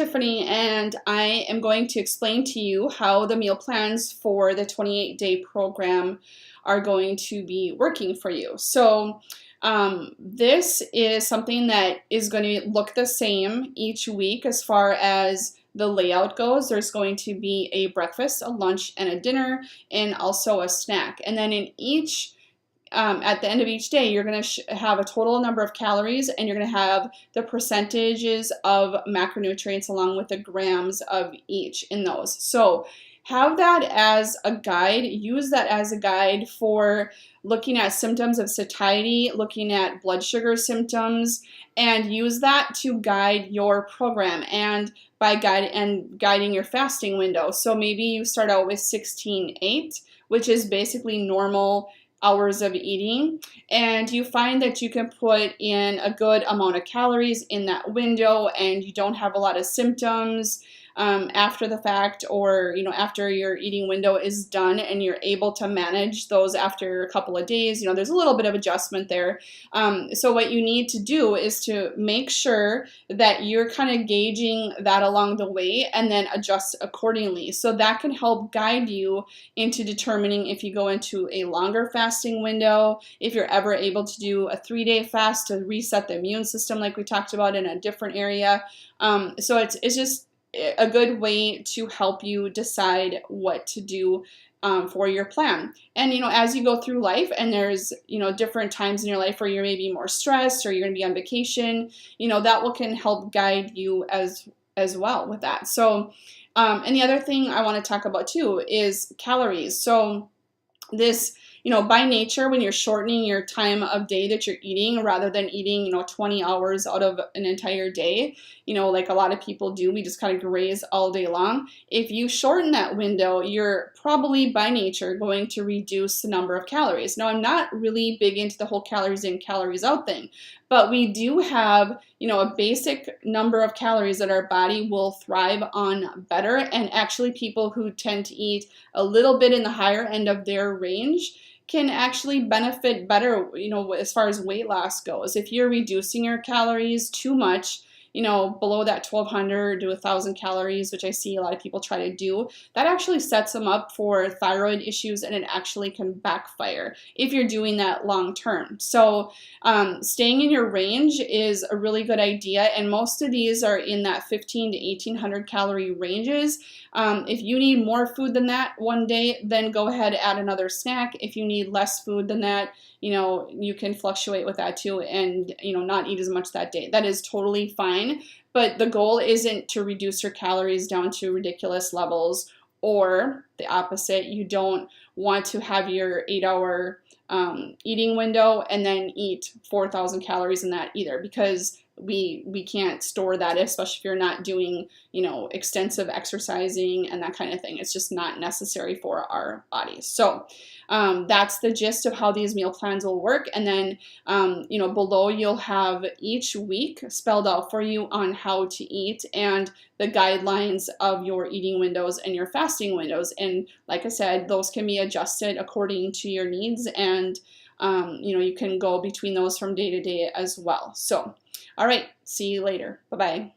Tiffany, and I am going to explain to you how the meal plans for the 28-day program are going to be working for you. So this is something that is going to look the same each week as far as the layout goes. There's going to be a breakfast, a lunch, and a dinner, and also a snack. And then in each at the end of each day, you're going to have a total number of calories, and you're going to have the percentages of macronutrients along with the grams of each in those. So have that as a guide. Use that as a guide for looking at symptoms of satiety, looking at blood sugar symptoms, and use that to guide your program and by guiding your fasting window. So maybe you start out with 16-8, which is basically normal hours of eating, and you find that you can put in a good amount of calories in that window and you don't have a lot of symptoms after the fact, or after your eating window is done, and you're able to manage those after a couple of days. There's a little bit of adjustment there. So what you need to do is to make sure that you're kind of gauging that along the way and then adjust accordingly. So that can help guide you into determining if you go into a longer fasting window, if you're ever able to do a 3-day fast to reset the immune system like we talked about in a different area. So it's just a good way to help you decide what to do for your plan. And as you go through life, and there's different times in your life where you're maybe more stressed or you're going to be on vacation, that can help guide you as well with that. So and the other thing I want to talk about too is calories. So this, by nature, when you're shortening your time of day that you're eating, rather than eating, 20 hours out of an entire day, like a lot of people do, we just kind of graze all day long. If you shorten that window, you're probably by nature going to reduce the number of calories. Now, I'm not really big into the whole calories in, calories out thing, but we do have, a basic number of calories that our body will thrive on better. And actually, people who tend to eat a little bit in the higher end of their range can actually benefit better, as far as weight loss goes. If you're reducing your calories too much, below that 1,200 to 1,000 calories, which I see a lot of people try to do, that actually sets them up for thyroid issues, and it actually can backfire if you're doing that long term. So staying in your range is a really good idea, and most of these are in that 1,500 to 1,800 calorie ranges. If you need more food than that one day, then go ahead, add another snack. If you need less food than that, you can fluctuate with that too, and not eat as much that day. That is totally fine, but the goal isn't to reduce your calories down to ridiculous levels, or the opposite. You don't want to have your 8-hour eating window and then eat 4,000 calories in that either, because we can't store that, especially if you're not doing extensive exercising and that kind of thing. It's just not necessary for our bodies. So that's the gist of how these meal plans will work. And then below you'll have each week spelled out for you on how to eat and the guidelines of your eating windows and your fasting windows. And like I said, those can be adjusted according to your needs, and you can go between those from day to day as well. So all right, see you later. Bye-bye.